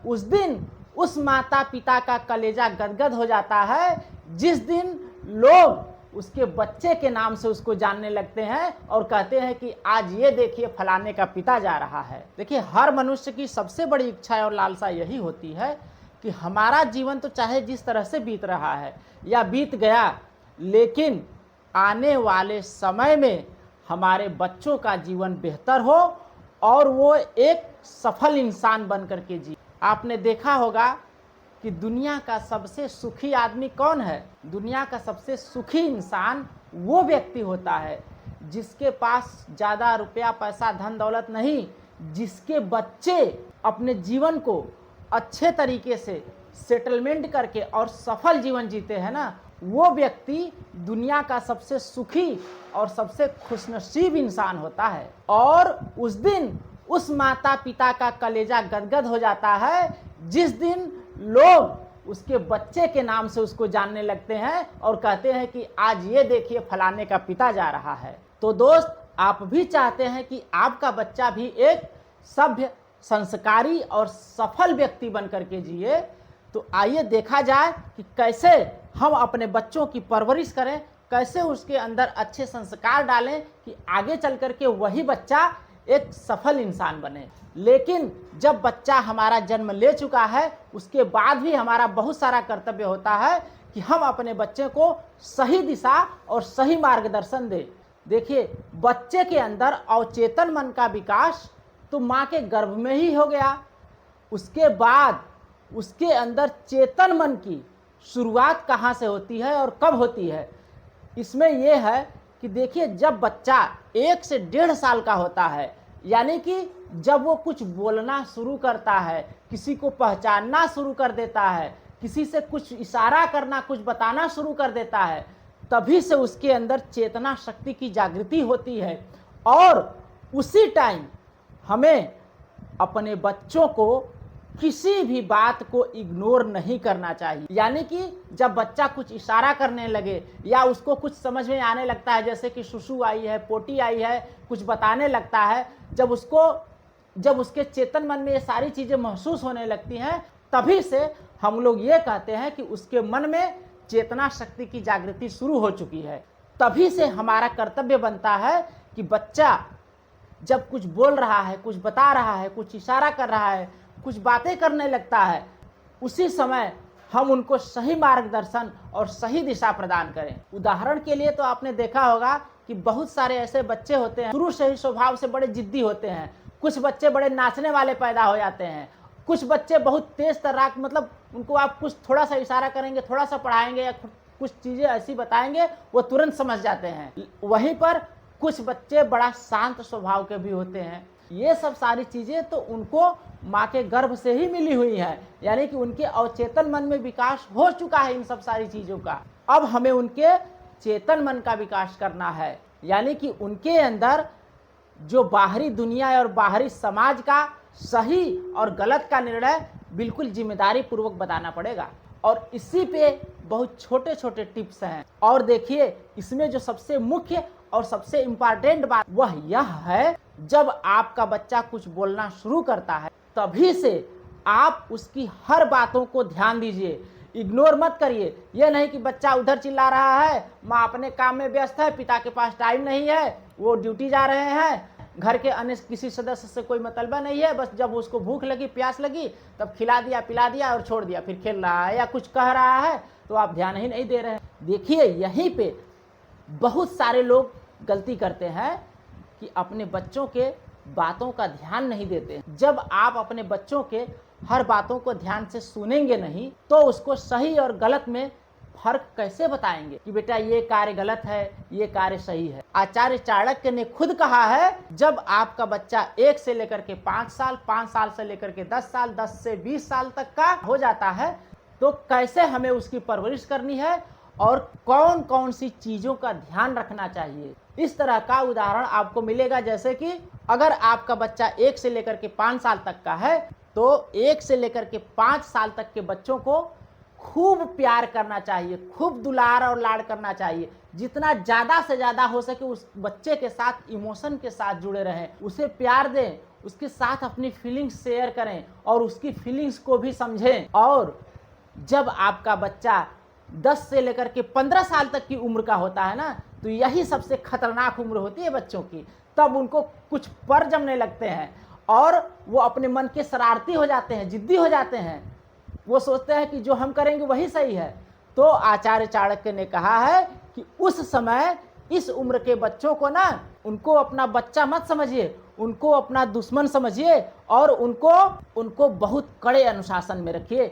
उस दिन उस माता पिता का कलेजा गदगद हो जाता है जिस दिन लोग उसके बच्चे के नाम से उसको जानने लगते हैं और कहते हैं कि आज ये देखिए फलाने का पिता जा रहा है। देखिए, हर मनुष्य की सबसे बड़ी इच्छा और लालसा यही होती है कि हमारा जीवन तो चाहे जिस तरह से बीत रहा है या बीत गया, लेकिन आने वाले समय में हमारे बच्चों का जीवन बेहतर हो और वो एक सफल इंसान बन करके जी। आपने देखा होगा कि दुनिया का सबसे सुखी आदमी कौन है? दुनिया का सबसे सुखी इंसान वो व्यक्ति होता है जिसके पास ज़्यादा रुपया पैसा धन दौलत नहीं, जिसके बच्चे अपने जीवन को अच्छे तरीके से सेटलमेंट करके और सफल जीवन जीते हैं ना, वो व्यक्ति दुनिया का सबसे सुखी और सबसे खुशनसीब इंसान होता है। और उस दिन उस माता पिता का कलेजा गदगद हो जाता है जिस दिन लोग उसके बच्चे के नाम से उसको जानने लगते हैं और कहते हैं कि आज ये देखिए फलाने का पिता जा रहा है। तो दोस्त, आप भी चाहते हैं कि आपका बच्चा भी एक सभ्य, संस्कारी और सफल व्यक्ति बन करके जिए, तो आइए देखा जाए कि कैसे हम अपने बच्चों की परवरिश करें, कैसे उसके अंदर अच्छे संस्कार डालें कि आगे चल करके वही बच्चा एक सफल इंसान बने। लेकिन जब बच्चा हमारा जन्म ले चुका है, उसके बाद भी हमारा बहुत सारा कर्तव्य होता है कि हम अपने बच्चे को सही दिशा और सही मार्गदर्शन दें। देखिए, बच्चे के अंदर अवचेतन मन का विकास तो माँ के गर्भ में ही हो गया, उसके बाद उसके अंदर चेतन मन की शुरुआत कहाँ से होती है और कब होती है? इसमें यह है कि देखिए, जब बच्चा 1 से 1.5 साल का होता है, यानी कि जब वो कुछ बोलना शुरू करता है, किसी को पहचानना शुरू कर देता है, किसी से कुछ इशारा करना, कुछ बताना शुरू कर देता है, तभी से उसके अंदर चेतना शक्ति की जागृति होती है। और उसी टाइम हमें अपने बच्चों को किसी भी बात को इग्नोर नहीं करना चाहिए। यानी कि जब बच्चा कुछ इशारा करने लगे या उसको कुछ समझ में आने लगता है, जैसे कि सुसु आई है, पोटी आई है, कुछ बताने लगता है, जब उसके चेतन मन में ये सारी चीज़ें महसूस होने लगती हैं, तभी से हम लोग ये कहते हैं कि उसके मन में चेतना शक्ति की जागृति शुरू हो चुकी है। तभी से हमारा कर्तव्य बनता है कि बच्चा जब कुछ बोल रहा है, कुछ बता रहा है, कुछ इशारा कर रहा है, कुछ बातें करने लगता है, उसी समय हम उनको सही मार्गदर्शन और सही दिशा प्रदान करें। उदाहरण के लिए तो आपने देखा होगा कि बहुत सारे ऐसे बच्चे होते हैं, शुरू से ही स्वभाव से बड़े जिद्दी होते हैं। कुछ बच्चे बड़े नाचने वाले पैदा हो जाते हैं, कुछ बच्चे बहुत तेज तर्राक, मतलब उनको आप कुछ थोड़ा सा इशारा करेंगे, थोड़ा सा पढ़ाएंगे या कुछ चीज़ें ऐसी बताएंगे, वो तुरंत समझ जाते हैं। वहीं पर कुछ बच्चे बड़ा शांत स्वभाव के भी होते हैं। ये सब सारी चीज़ें तो उनको माँ के गर्भ से ही मिली हुई है, यानी कि उनके अवचेतन मन में विकास हो चुका है इन सब सारी चीज़ों का। अब हमें उनके चेतन मन का विकास करना है, यानी कि उनके अंदर जो बाहरी दुनिया और बाहरी समाज का सही और गलत का निर्णय बिल्कुल जिम्मेदारी पूर्वक बताना पड़ेगा। और इसी पे बहुत छोटे छोटे टिप्स हैं। और देखिए, इसमें जो सबसे मुख्य और सबसे इम्पॉर्टेंट बात वह यह है, जब आपका बच्चा कुछ बोलना शुरू करता है, तभी से आप उसकी हर बातों को ध्यान दीजिए, इग्नोर मत करिए। यह नहीं कि बच्चा उधर चिल्ला रहा है, माँ अपने काम में व्यस्त है, पिता के पास टाइम नहीं है, वो ड्यूटी जा रहे हैं, घर के अन्य किसी सदस्य से कोई मतलब नहीं है, बस जब उसको भूख लगी, प्यास लगी, तब खिला दिया, पिला दिया और छोड़ दिया, फिर खेल रहा है या कुछ कह रहा है तो आप ध्यान ही नहीं दे रहे हैं। देखिए, यहीं पे बहुत सारे लोग गलती करते हैं कि अपने बच्चों के बातों का ध्यान नहीं देते। जब आप अपने बच्चों के हर बातों को ध्यान से सुनेंगे नहीं, तो उसको सही और गलत में फर्क कैसे बताएंगे कि बेटा ये कार्य गलत है, ये कार्य सही है। आचार्य चाणक्य ने खुद कहा है, जब आपका बच्चा 1 से लेकर के 5 साल, 5 साल से लेकर के 10 साल, 10 से 20 साल तक का हो जाता है, तो कैसे हमें उसकी परवरिश करनी है और कौन कौन सी चीजों का ध्यान रखना चाहिए। इस तरह का उदाहरण आपको मिलेगा। जैसे कि अगर आपका बच्चा 1 से लेकर के 5 साल तक का है, तो 1 से लेकर के 5 साल तक के बच्चों को खूब प्यार करना चाहिए, खूब दुलार और लाड करना चाहिए। जितना ज़्यादा से ज़्यादा हो सके उस बच्चे के साथ इमोशन के साथ जुड़े रहें, उसे प्यार दें, उसके साथ अपनी फीलिंग्स शेयर करें और उसकी फीलिंग्स को भी समझें। और जब आपका बच्चा 10 से लेकर के 15 साल तक की उम्र का होता है ना, तो यही सबसे खतरनाक उम्र होती है बच्चों की। तब उनको कुछ पर जमने लगते हैं और वो अपने मन के शरारती हो जाते हैं, जिद्दी हो जाते हैं। वो सोचते हैं कि जो हम करेंगे वही सही है। तो आचार्य चाणक्य ने कहा है कि उस समय इस उम्र के बच्चों को ना, उनको अपना बच्चा मत समझिए, उनको अपना दुश्मन समझिए और उनको बहुत कड़े अनुशासन में रखिए।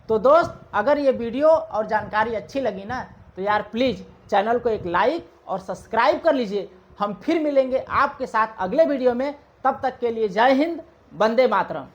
तो दोस्त, अगर ये वीडियो और जानकारी अच्छी लगी ना, तो यार प्लीज़ चैनल को एक लाइक और सब्सक्राइब कर लीजिए। हम फिर मिलेंगे आपके साथ अगले वीडियो में। तब तक के लिए जय हिंद, वंदे मातरम।